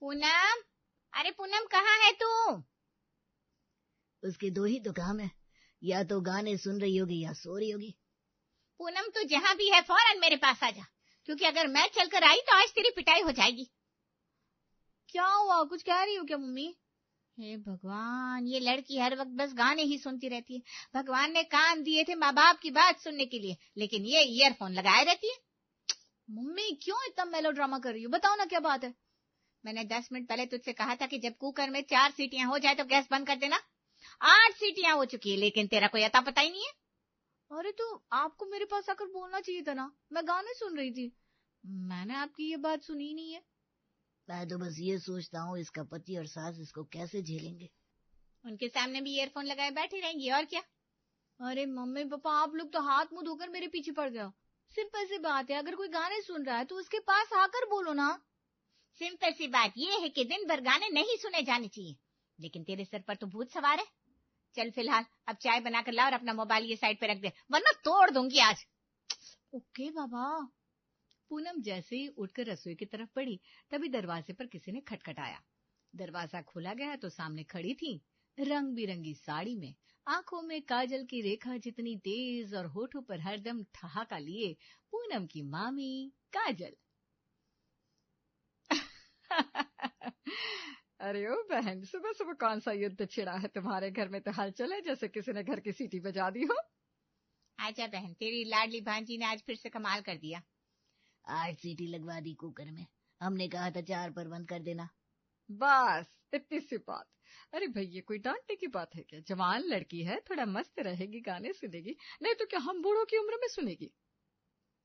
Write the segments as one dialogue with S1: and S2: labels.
S1: पूनम, अरे पूनम कहाँ है तू?
S2: उसके दो ही तो काम है, या तो गाने सुन रही होगी या सो रही होगी।
S1: पूनम तू जहाँ भी है फौरन मेरे पास आ जा, क्योंकि अगर मैं चलकर आई तो आज तेरी पिटाई हो जाएगी।
S3: क्या हुआ, कुछ कह रही हो क्या मम्मी?
S1: हे भगवान, ये लड़की हर वक्त बस गाने ही सुनती रहती है। भगवान ने कान दिए थे माँ बाप की बात सुनने के लिए, लेकिन ये ईयरफोन लगाए रहती है।
S3: मम्मी क्यों इतना मेलोड्रामा कर रही हो, बताओ ना क्या बात है।
S1: मैंने 10 मिनट पहले तुझसे कहा था कि जब कुकर में 4 सीटियां हो जाए तो गैस बंद कर देना। 8 सीटियां हो चुकी है, लेकिन तेरा कोई अता पता ही नहीं है।
S3: अरे तो आपको मेरे पास आकर बोलना चाहिए था ना, मैं गाने सुन रही थी। मैंने आपकी ये बात सुनी नहीं है।
S2: मैं तो बस ये सोचता हूँ इसका पति और सास इसको कैसे झेलेंगे।
S1: उनके सामने भी ईयरफोन लगाए बैठी रहेंगी और क्या।
S3: अरे मम्मी पापा, आप लोग तो हाथ मुंह धोकर मेरे पीछे पड़ जाओ। सिंपल सी बात है, अगर कोई गाने सुन रहा है तो उसके पास आकर बोलो ना।
S1: सिंपल सी बात ये है कि दिन भर गाने नहीं सुने जाने चाहिए, लेकिन तेरे सर पर तो भूत सवार है। चल फिलहाल अब चाय बनाकर ला और अपना मोबाइल ये साइड पे रख दे, वरना तोड़ दूंगी आज।
S3: ओके बाबा।
S4: पूनम जैसे ही उठकर रसोई की तरफ बढ़ी, तभी दरवाजे पर किसी ने खटखटाया। दरवाजा खोला गया तो सामने खड़ी थी रंग बिरंगी साड़ी में, आंखों में काजल की रेखा जितनी तेज और होठों पर हरदम ठहाका लिए पूनम की मामी काजल। अरे ओ बहन, सुबह सुबह कौन सा युद्ध छिड़ा है तुम्हारे घर में? तो हलचल है जैसे किसी ने घर की सीटी बजा दी हो।
S1: आजा बहन, तेरी लाडली भांजी ने आज फिर से कमाल कर दिया।
S2: 8 सीटी लगवा दी कुकर में, हमने कहा था 4 पर बंद कर देना।
S4: बस इतनी सी बात। अरे भाई ये कोई डांटने की बात है क्या? जवान लड़की है, थोड़ा मस्त रहेगी, गाने सुनेगी, नहीं तो क्या हम बूढ़ों की उम्र में सुनेगी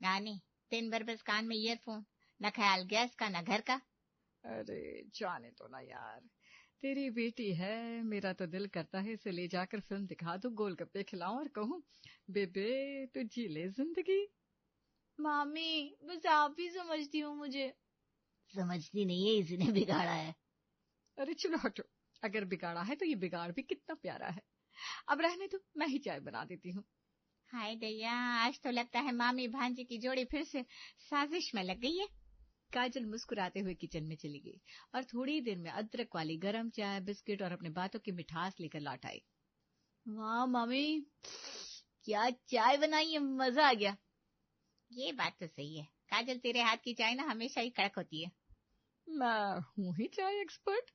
S1: गाने? दिन भर बस कान में ईयरफोन, न ख्याल गैस का न घर का।
S4: अरे जाने दो ना यार, तेरी बेटी है, मेरा तो दिल करता है इसे ले जाकर फिल्म दिखा दूं, गोलगप्पे खिलाऊं और कहूं बेबे तू जी ले जिंदगी।
S3: मामी बस आप ही समझती हो मुझे।
S2: समझती नहीं है, इसी ने बिगाड़ा है।
S4: अरे चलो हटो, अगर बिगाड़ा है तो ये बिगाड़ भी कितना प्यारा है। अब रहने दो, मैं ही चाय बना देती हूँ।
S1: हाय दैया, आज तो लगता है मामी भांजी की जोड़ी फिर से साजिश में लग गई है।
S4: काजल मुस्कुराते हुए किचन में चली गई और थोड़ी देर में अदरक वाली गरम चाय, बिस्किट और अपने बातों की मिठास लेकर लौट आई।
S3: वाह मामी, क्या चाय बनाई है, मजा आ गया।
S1: ये बात तो सही है काजल, तेरे हाथ की चाय ना हमेशा ही कड़क होती है।
S4: मैं हूँ ही चाय एक्सपर्ट।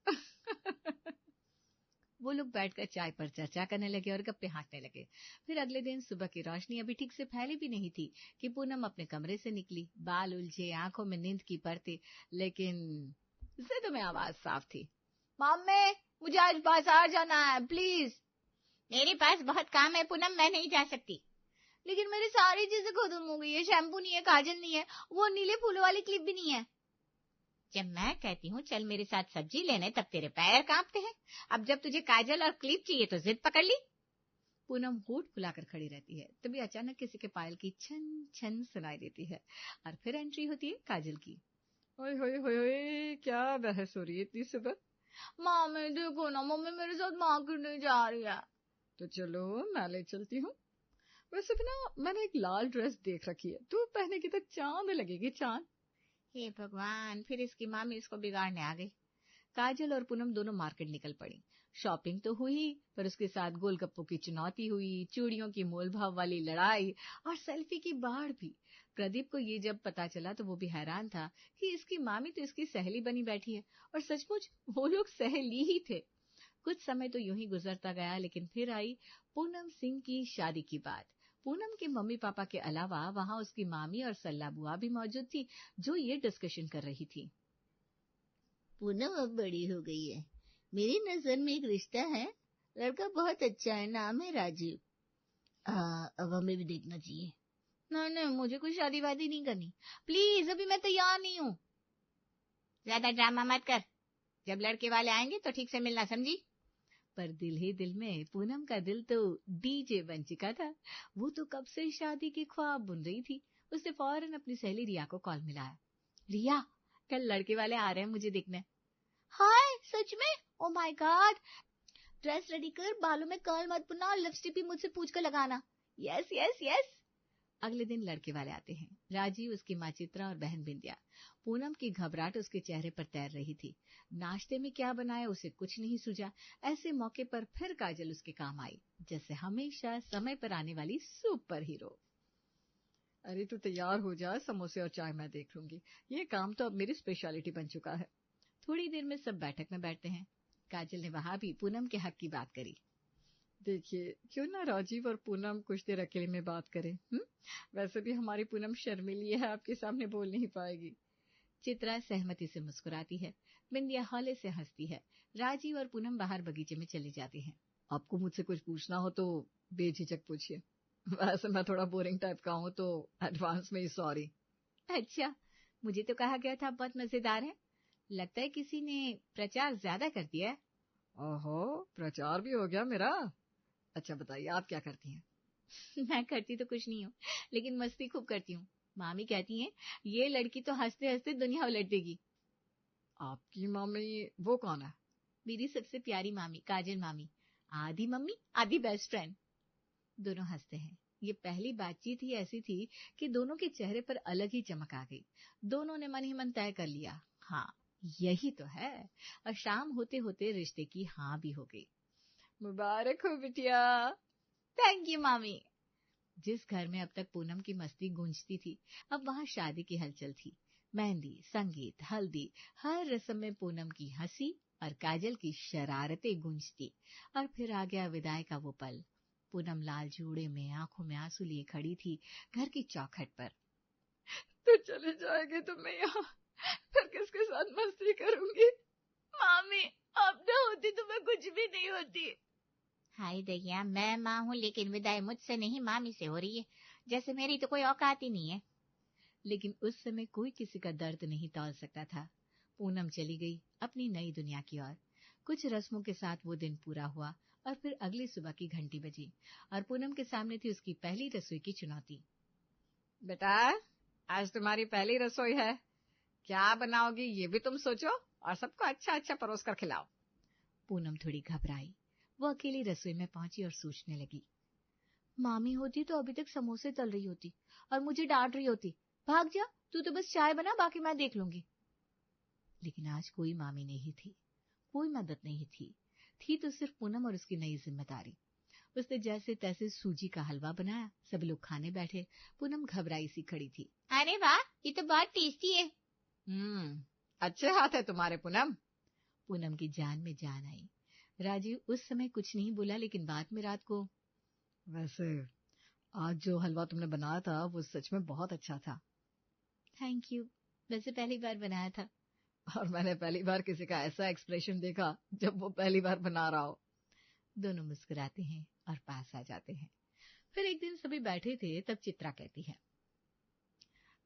S4: वो लोग बैठकर चाय पर चर्चा करने लगे और गप्पे हांकने लगे। फिर अगले दिन सुबह की रोशनी अभी ठीक से फैली भी नहीं थी कि पूनम अपने कमरे से निकली, बाल उलझे, आंखों में नींद की परतें, लेकिन जिद में आवाज साफ थी।
S3: मम्मी मुझे आज बाजार जाना है प्लीज।
S1: मेरे पास बहुत काम है पूनम, मैं नहीं जा सकती।
S3: लेकिन मेरी सारी चीजें खत्म हो गई है, शैम्पू नहीं है, काजल नहीं है, वो नीले फूलों वाली क्लिप भी नहीं है।
S1: जब मैं कहती हूँ चल मेरे साथ सब्जी लेने, तब तेरे पैर कांपते हैं। अब जब तुझे काजल और क्लिप चाहिए तो जिद पकड़ ली।
S4: पूनम होठ फुलाकर खड़ी रहती है, तभी अचानक किसी के पायल की छन छन सुनाई देती है और फिर एंट्री होती है काजल की। ओए होए होए होए, क्या बहस हो रही है इतनी सुबह?
S3: मम्मी देखो ना, मम्मी मेरे साथ मार्केट नहीं जा रही है।
S4: तो चलो मैं ले चलती हूँ। वैसे भी ना मैंने एक लाल ड्रेस देख रखी है, तू पहने की तो चांद लगेगी, चांद।
S1: हे भगवान, फिर इसकी मामी इसको बिगाड़ने आ गई।
S4: काजल और पूनम दोनों मार्केट निकल पड़ी। शॉपिंग तो हुई, पर उसके साथ गोलगप्पों की चुनौती हुई, चूड़ियों की मोल भाव वाली लड़ाई और सेल्फी की बाढ़ भी। प्रदीप को ये जब पता चला तो वो भी हैरान था कि इसकी मामी तो इसकी सहेली बनी बैठी है, और सचमुच वो लोग सहेली ही थे। कुछ समय तो यूं ही गुजरता गया, लेकिन फिर आई पूनम सिंह की शादी की बात। पूनम के मम्मी पापा के अलावा वहां उसकी मामी और सल्ला बुआ भी मौजूद थी, जो ये डिस्कशन कर रही थी।
S2: पूनम अब बड़ी हो गई है, मेरी नजर में एक रिश्ता है, लड़का बहुत अच्छा है, नाम है राजीव। अब हमें भी देखना चाहिए।
S3: नहीं मुझे कोई शादी वादी नहीं करनी, प्लीज, अभी मैं तैयार नहीं हूँ।
S1: ज्यादा ड्रामा मत कर, जब लड़के वाले आएंगे तो ठीक से मिलना, समझी?
S4: पर दिल ही दिल में पूनम का दिल तो डीजे बन चुका था। वो तो कब से शादी के ख्वाब बुन रही थी। उसने फौरन अपनी सहेली रिया को कॉल मिलाया। रिया, कल लड़के वाले आ रहे हैं मुझे देखने।
S3: हाय सच में? Oh my God, dress ready कर, बालों में कर्ल मत बुना और लिपस्टिक भी मुझसे पूछ कर लगाना।
S4: Yes yes yes. अगले दिन लड़के वाले आते हैं। राजीव, उसकी माँ चित्रा और बहन बिंदिया। पूनम की घबराहट उसके चेहरे पर तैर रही थी। नाश्ते में क्या बनाया उसे कुछ नहीं सूझा। ऐसे मौके पर फिर काजल उसके काम आई, जैसे हमेशा समय पर आने वाली सुपर हीरो। अरे तू तैयार हो जा, समोसे और चाय मैं देख लूंगी। ये काम तो अब मेरी स्पेशलिटी बन चुका है। थोड़ी देर में सब बैठक में बैठते हैं। काजल ने वहां भी पूनम के हक की बात करी। देखिए, क्यों ना राजीव और पूनम कुछ देर अकेले में बात करें। वैसे भी हमारी पूनम शर्मीली है, आपके सामने बोल नहीं पाएगी। चित्रा सहमति से मुस्कुराती है। बिंदिया हौले से हंसती है। राजीव और पूनम बाहर बगीचे में चले जाते हैं। आपको मुझसे कुछ पूछना हो तो बेझिझक पूछिए। वैसे मैं थोड़ा बोरिंग टाइप का हूँ, तो एडवांस में ही सॉरी।
S1: अच्छा, मुझे तो कहा गया था बहुत मजेदार है। लगता है किसी ने प्रचार ज्यादा कर दिया है।
S4: ओहो, प्रचार भी हो गया मेरा। अच्छा बताइए, आप क्या करती हैं?
S1: मैं करती तो कुछ नहीं हूँ, लेकिन मस्ती खूब करती हूँ। मामी कहती हैं, ये लड़की तो हंसते हंसते दुनिया उलट देगी।
S4: आपकी मामी वो कौन है?
S1: मेरी सबसे प्यारी मामी, काजल मामी। आधी मम्मी आधी बेस्ट फ्रेंड। दोनों हंसते हैं। ये पहली बातचीत ही ऐसी थी कि दोनों के चेहरे पर अलग ही चमक आ गई। दोनों ने मन ही मन तय कर लिया, हाँ यही तो है। और शाम होते होते रिश्ते की हाँ भी हो गई।
S4: मुबारक हो बिटिया।
S1: थैंक यू मामी। जिस घर में अब तक पूनम की मस्ती गूंजती थी, अब वहां शादी की हलचल थी। मेहंदी, संगीत, हल्दी, हर रस्म में पूनम की हंसी और काजल की शरारतें गूंजती। और फिर आ गया विदाई का वो पल। पूनम लाल जोड़े में आंखों में आंसू लिए खड़ी थी घर की चौखट पर।
S4: तो चले जाएंगे तो मैं यहाँ फिर किसके साथ मस्ती करूंगी?
S1: मामी, अब ना होती तो मैं कुछ भी नहीं होती। हाय दैया, मैं माँ हूँ लेकिन विदाई मुझसे नहीं मामी से हो रही है, जैसे मेरी तो कोई औकात ही नहीं है।
S4: लेकिन उस समय कोई किसी का दर्द नहीं तौल सकता था। पूनम चली गई अपनी नई दुनिया की ओर। कुछ रस्मों के साथ वो दिन पूरा हुआ और फिर अगली सुबह की घंटी बजी और पूनम के सामने थी उसकी पहली रसोई की चुनौती। बेटा, आज तुम्हारी पहली रसोई है। क्या बनाओगी ये भी तुम सोचो और सबको अच्छा अच्छा परोस कर खिलाओ। पूनम थोड़ी घबराई। वो अकेली रसोई में पहुंची और सोचने लगी।
S3: मामी होती तो अभी तक समोसे तल रही होती और मुझे डांट रही होती, भाग जा, तू तो बस चाय बना, बाकी मैं देख लूंगी।
S4: लेकिन आज कोई मामी नहीं थी, कोई मदद नहीं थी। थी तो सिर्फ पूनम और उसकी नई जिम्मेदारी। उसने जैसे तैसे सूजी का हलवा बनाया। सब लोग खाने बैठे। पूनम घबराई सी खड़ी थी।
S1: अरे वाह, ये तो बहुत टेस्टी है।
S4: अच्छे हाथ है तुम्हारे पूनम। पूनम की जान में जान आई। राजीव उस समय कुछ नहीं बोला, लेकिन बाद में रात को, वैसे आज जो हलवा तुमने बनाया था वो सच में बहुत अच्छा था।
S1: थैंक यू, वैसे पहली बार बनाया था।
S4: और मैंने पहली बार किसी का ऐसा एक्सप्रेशन देखा जब वो पहली बार बना रहा हो। दोनों मुस्कुराते हैं और पास आ जाते हैं। फिर एक दिन सभी बैठे थे, तब चित्रा कहती है,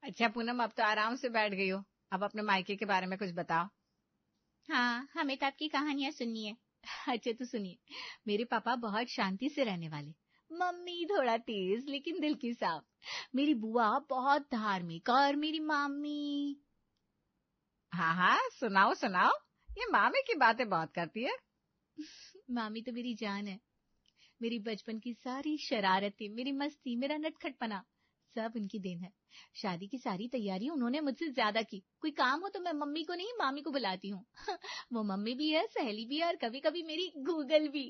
S4: अच्छा पूनम, अब तो आराम से बैठ गई हो, अब अपने मायके के बारे में कुछ बताओ।
S1: हाँ, हमें तो आपकी कहानियां सुननी है।
S4: अच्छा तो सुनिए। मेरे पापा बहुत शांति से रहने वाले, मम्मी थोड़ा तेज लेकिन दिल की साफ, मेरी बुआ बहुत धार्मिक और मेरी मामी। हाँ हाँ, सुनाओ सुनाओ, ये मामी की बातें बहुत करती है।
S3: मामी तो मेरी जान है। मेरी बचपन की सारी शरारतें, मेरी मस्ती, मेरा नटखटपना सब उनकी देन है। शादी की सारी तैयारी उन्होंने मुझसे ज्यादा की। कोई काम हो तो मैं मम्मी को नहीं मामी को बुलाती हूँ। वो मम्मी भी है, सहेली भी है और कभी कभी मेरी गूगल भी।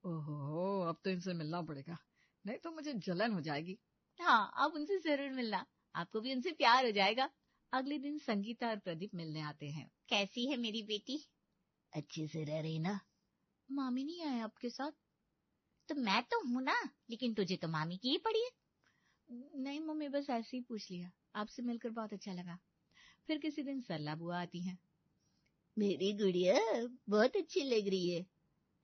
S4: ओहो, अब तो इनसे मिलना पड़ेगा, नहीं तो मुझे जलन हो जाएगी।
S3: हाँ, आप उनसे जरूर मिलना, आपको भी उनसे प्यार हो जाएगा।
S4: अगले दिन संगीता और प्रदीप मिलने आते हैं।
S1: कैसी है मेरी बेटी?
S2: अच्छे से रह रही ना?
S3: मामी नहीं आए आपके साथ?
S1: तो मैं तो हूं ना, लेकिन तुझे तो मामी की ही पड़ी है।
S3: नहीं मम्मी, बस ऐसे ही पूछ लिया, आपसे मिलकर बहुत अच्छा लगा।
S4: फिर किसी दिन सरला बुआ आती हैं।
S2: मेरी गुड़िया बहुत अच्छी लग रही है।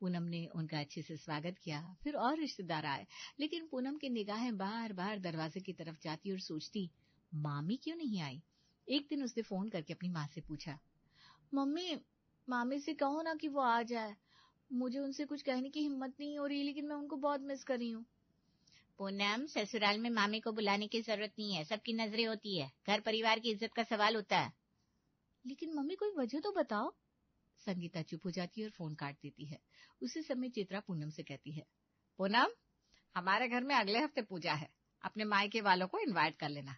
S4: पूनम ने उनका अच्छे से स्वागत किया। फिर और रिश्तेदार आए, लेकिन पूनम की निगाहें बार बार दरवाजे की तरफ जाती और सोचती, मामी क्यों नहीं आई। एक दिन उसने फोन करके अपनी माँ से पूछा,
S3: मम्मी, मामी से कहो ना कि वो आ जाए, मुझे उनसे कुछ कहने की हिम्मत नहीं हो रही, लेकिन मैं उनको बहुत मिस कर रही हूँ।
S1: पूनम, ससुराल में मामी को बुलाने की जरूरत नहीं है, सबकी नजरें होती है, घर परिवार की इज्जत का सवाल होता है।
S3: लेकिन मम्मी कोई वजह तो बताओ।
S4: संगीता चुप हो जाती है और फोन काट देती है। उसी समय चित्रा पूनम से कहती है, पूनम, हमारे घर में अगले हफ्ते पूजा है, अपने मायके वालों को इनवाइट कर लेना,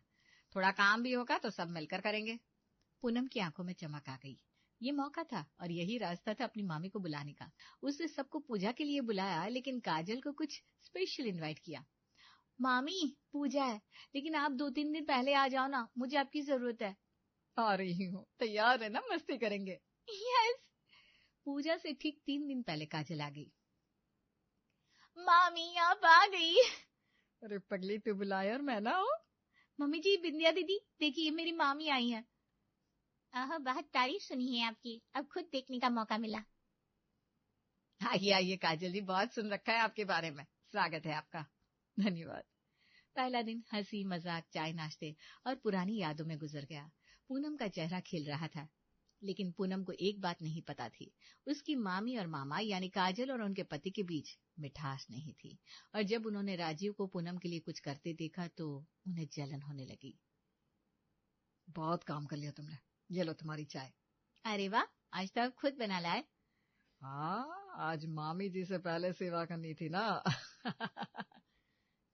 S4: थोड़ा काम भी होगा तो सब मिलकर करेंगे।
S1: पूनम की आंखों में चमक आ गई। ये मौका था और यही रास्ता था अपनी मामी को बुलाने का। उसने सबको पूजा के लिए बुलाया, लेकिन काजल को कुछ स्पेशल इनवाइट किया। मामी, पूजा है, लेकिन आप 2-3 दिन पहले आ जाओ ना, मुझे आपकी जरूरत है।
S4: आ रही हूँ, तैयार है ना, मस्ती करेंगे।
S1: यस। पूजा से ठीक 3 दिन पहले काजल आ गई। मामी आप आ गई।
S4: अरे पगली, तू बुलाए और मैं ना हूँ।
S1: मम्मी जी, बिंदिया दीदी देखिए, मेरी मामी आई है।
S2: बहुत तारीफ सुनी है आपकी, अब खुद देखने का मौका मिला।
S4: आइए आइए काजल जी, बहुत सुन रखा है आपके बारे में, स्वागत है आपका। धन्यवाद।
S1: पहला दिन हंसी मजाक, चाय नाश्ते और पुरानी यादों में गुजर गया। पूनम का चेहरा खिल रहा था, लेकिन पूनम को एक बात नहीं पता थी, उसकी मामी और मामा यानी काजल और उनके पति के बीच मिठास नहीं थी। और जब उन्होंने राजीव को पूनम के लिए कुछ करते देखा तो उन्हें जलन होने लगी।
S4: बहुत काम कर लिया तुमने, ये लो तुम्हारी चाय।
S1: अरे वाह, आज तो आप खुद बना लाए।
S4: हाँ, आज मामी जी से पहले सेवा करनी थी ना।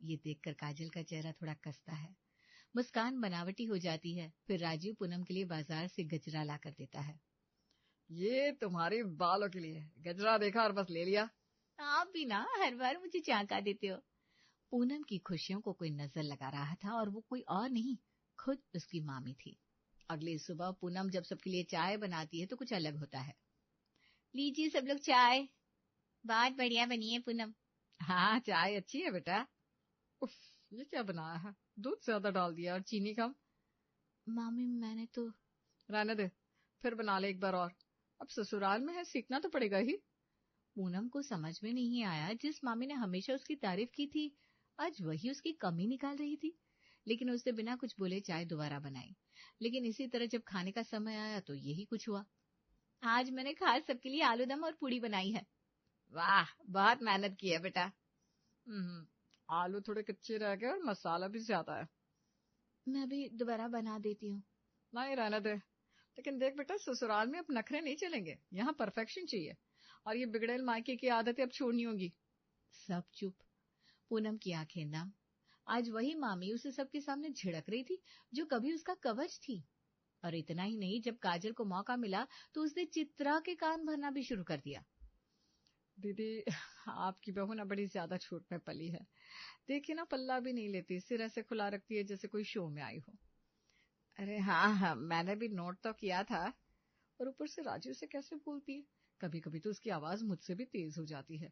S1: ये देखकर काजल का चेहरा थोड़ा कसता है, मुस्कान बनावटी हो जाती है। फिर राजीव पूनम के लिए बाजार से गजरा ला कर देता है।
S4: ये तुम्हारे बालों के लिए, गजरा देखा और बस ले लिया।
S1: आप भी ना हर बार मुझे चांका देते हो। पूनम की खुशियों को कोई नजर लगा रहा था और वो कोई और नहीं, खुद उसकी मामी थी। अगली सुबह पूनम जब सबके लिए चाय बनाती है तो कुछ अलग होता है। लीजिए सब लोग चाय।
S2: बहुत बढ़िया बनी है पूनम।
S4: हाँ, चाय अच्छी है बेटा। उफ, ये क्या बनाया है, दूध ज्यादा डाल दिया और चीनी कम।
S1: मामी मैंने तो।
S4: रहने दे, फिर बना ले एक बार और, अब ससुराल में है, सीखना तो पड़ेगा ही।
S1: पूनम को समझ में नहीं आया, जिस मामी ने हमेशा उसकी तारीफ की थी आज वही उसकी कमी निकाल रही थी। लेकिन उसने बिना कुछ बोले चाय दोबारा बनाई। लेकिन इसी तरह जब खाने का समय आया तो यही कुछ हुआ। आज मैंने खास सबके लिए आलूदम और पूड़ी बनाई है।
S4: वाह, बहुत मेहनत की है बेटा। आलू थोड़े कच्चे रह गए और मसाला भी ज्यादा है।
S1: मैं भी दोबारा बना देती हूँ।
S4: नहीं, रहने दे। लेकिन देख बेटा, ससुराल में अब नखरे नहीं चलेंगे, यहाँ परफेक्शन चाहिए, और ये बिगड़ेल मायके की आदतें अब छोड़नी होगी।
S1: सब चुप। पूनम की आंखें नम। आज वही मामी उसे सबके सामने झिड़क रही थी जो कभी उसका कवच थी। और इतना ही नहीं, जब काजल को मौका मिला तो उसने चित्रा के कान भरना भी शुरू कर दिया।
S4: दीदी, आपकी बहू ना बड़ी ज्यादा छूट में पली है। देखिए ना, पल्ला भी नहीं लेती, सिर ऐसे खुला रखती है जैसे कोई शो में आई हो। अरे हाँ हाँ, मैंने भी नोट तो किया था। और ऊपर से राजू से कैसे बोलती है, कभी कभी तो उसकी आवाज मुझसे भी तेज हो जाती है।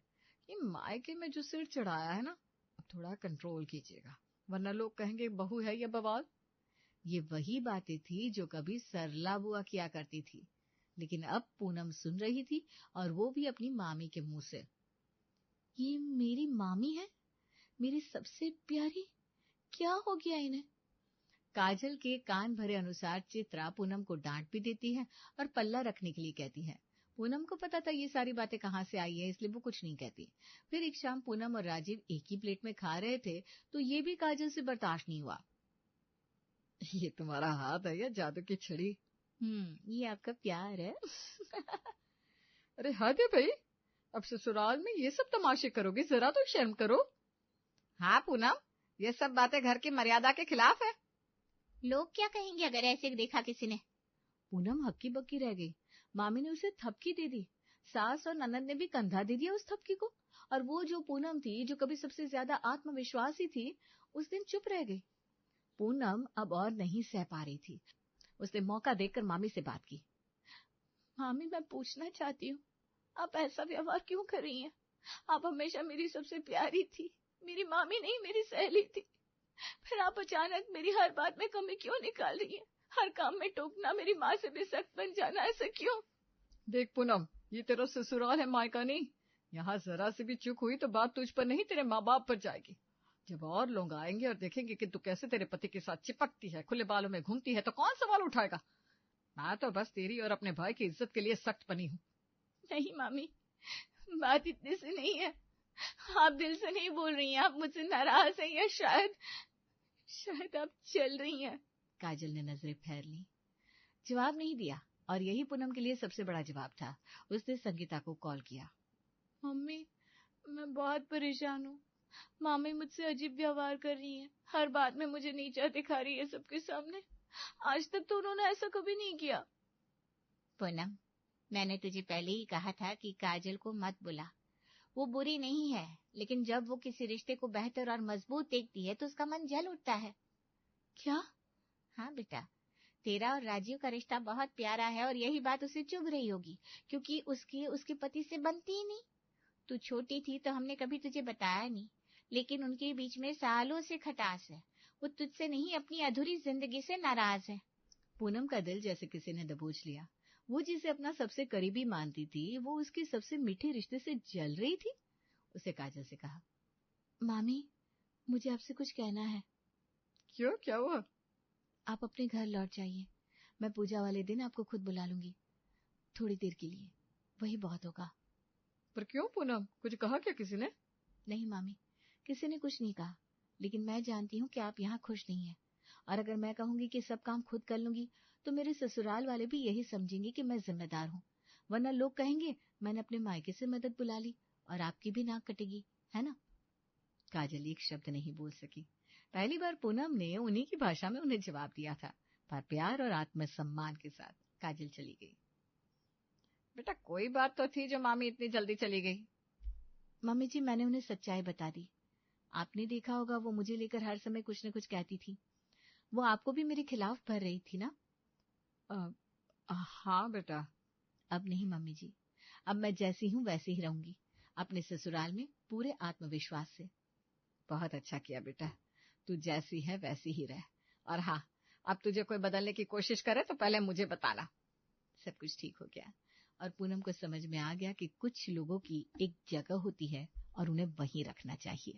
S4: ये मायके में जो सिर चढ़ाया है ना, अब थोड़ा कंट्रोल कीजिएगा, वरना लोग कहेंगे बहू है या बवाल।
S1: ये वही बातें थी जो कभी सरला बुआ किया करती थी, लेकिन अब पूनम सुन रही थी, और वो भी अपनी मामी के मुंह से। ये मेरी मामी है, मेरी सबसे प्यारी। क्या हो गया इन्हें? काजल के कान भरे अनुसार चित्रा पूनम को डांट भी देती है और पल्ला रखने के लिए कहती है। पूनम को पता था ये सारी बातें कहाँ से आई है, इसलिए वो कुछ नहीं कहती। फिर एक शाम पूनम और राजीव एक ही प्लेट में खा रहे थे तो ये भी काजल से बर्दाश्त नहीं हुआ।
S4: ये तुम्हारा हाथ है या जादू की छड़ी?
S1: ये आपका प्यार है।
S4: अरे हद है भाई, अब ससुराल में ये सब तमाशे करोगे, जरा तो शर्म करो। हाँ पूनम, ये सब बातें घर की मर्यादा के खिलाफ है।
S2: लोग क्या कहेंगे अगर ऐसे देखा किसी ने?
S1: पूनम हक्की बक्की रह गई। मामी ने उसे थपकी दे दी, सास और ननद ने भी कंधा दे दिया उस थपकी को। और वो जो पूनम थी, जो कभी सबसे ज्यादा आत्मविश्वासी थी, उस दिन चुप रह गई। पूनम अब और नहीं सह पा रही थी। उसने मौका देखकर मामी से बात की। मामी, मैं पूछना चाहती हूँ, आप ऐसा व्यवहार क्यों कर रही हैं? आप हमेशा मेरी सबसे प्यारी थी, मेरी मामी नहीं, मेरी सहेली थी। फिर आप अचानक मेरी हर बात में कमी क्यों निकाल रही हैं? हर काम में टोकना, मेरी माँ से भी सख्त बन जाना, ऐसा क्यों?
S4: देख पूनम, ये तेरा ससुराल है, मायका नहीं। यहाँ जरा से भी चूक हुई तो बात तुझ पर नहीं, तेरे माँ बाप पर जाएगी। जब और लोग आएंगे और देखेंगे कि तू कैसे तेरे पति के साथ चिपकती है, खुले बालों में घूमती है, तो कौन सवाल उठाएगा? मैं तो बस तेरी और अपने भाई की इज्जत के लिए सख्त बनी हूँ।
S1: नहीं मामी, बात इतने से नहीं है। आप दिल से नहीं बोल रही हैं, आप मुझसे नाराज हैं या शायद आप चल रही हैं। काजल ने नजरें फेर ली, जवाब नहीं दिया। और यही पूनम के लिए सबसे बड़ा जवाब था। उसने संगीता को कॉल किया। मम्मी, मैं बहुत परेशान हूँ,
S3: मामी मुझसे अजीब व्यवहार कर रही है, हर बात में मुझे नीचा दिखा रही है सबके सामने। आज तक तो उन्होंने ऐसा कभी नहीं किया।
S2: पूनम, मैंने तुझे पहले ही कहा था कि काजल को मत बुला। वो बुरी नहीं है, लेकिन जब वो किसी रिश्ते को बेहतर और मजबूत देखती है तो उसका मन जल उठता है।
S3: क्या?
S2: हाँ बेटा, तेरा और राजीव का रिश्ता बहुत प्यारा है और यही बात उसे चुभ रही होगी, क्योंकि उसके पति से बनती ही नहीं। तू छोटी थी तो हमने कभी तुझे बताया नहीं, लेकिन उनके बीच में सालों से खटास है। वो तुझसे नहीं, अपनी अधूरी जिंदगी से नाराज है।
S4: पूनम का दिल जैसे किसी ने दबोच लिया। वो जिसे अपना सबसे करीबी मानती थी, वो उसके सबसे मीठे रिश्ते से जल रही थी। उसे काजल से कहा,
S3: मामी, मुझे आपसे कुछ कहना है।
S4: क्यों, क्या हुआ?
S3: आप अपने घर लौट जाइए। मैं पूजा वाले दिन आपको खुद बुला लूंगी, थोड़ी देर के लिए, वही बहुत होगा।
S4: पर क्यों पूनम, कुछ कहा क्या किसी ने?
S3: नहीं मामी, किसी ने कुछ नहीं कहा, लेकिन मैं जानती हूँ कि आप यहाँ खुश नहीं हैं। और अगर मैं कहूंगी कि सब काम खुद कर लूंगी तो मेरे ससुराल वाले भी यही समझेंगे कि मैं जिम्मेदार हूँ, वरना लोग कहेंगे मैंने अपने मायके से मदद बुला ली और आपकी भी नाक कटेगी, है ना?
S4: काजल एक शब्द नहीं बोल सकी। पहली बार पूनम ने उन्हीं की भाषा में उन्हें जवाब दिया था, पर प्यार और आत्मसम्मान के साथ। काजल चली गई। बेटा, कोई बात तो थी जो मामी इतनी जल्दी चली गई?
S3: मम्मी जी, मैंने उन्हें सच्चाई बता दी। आपने देखा होगा, वो मुझे लेकर हर समय कुछ न कुछ कहती थी। वो आपको भी मेरे खिलाफ भर रही थी ना?
S4: हाँ बेटा।
S3: अब नहीं मम्मी जी, अब मैं जैसी हूँ वैसे ही रहूंगी, अपने ससुराल में पूरे आत्मविश्वास से।
S4: बहुत अच्छा किया बेटा, तू जैसी है वैसी ही रह। और हाँ, अब तुझे कोई बदलने की कोशिश करे तो पहले मुझे बताना।
S3: सब कुछ ठीक हो गया और पूनम को समझ में आ गया कि कुछ लोगों की एक जगह होती है और उन्हें वहीं रखना चाहिए।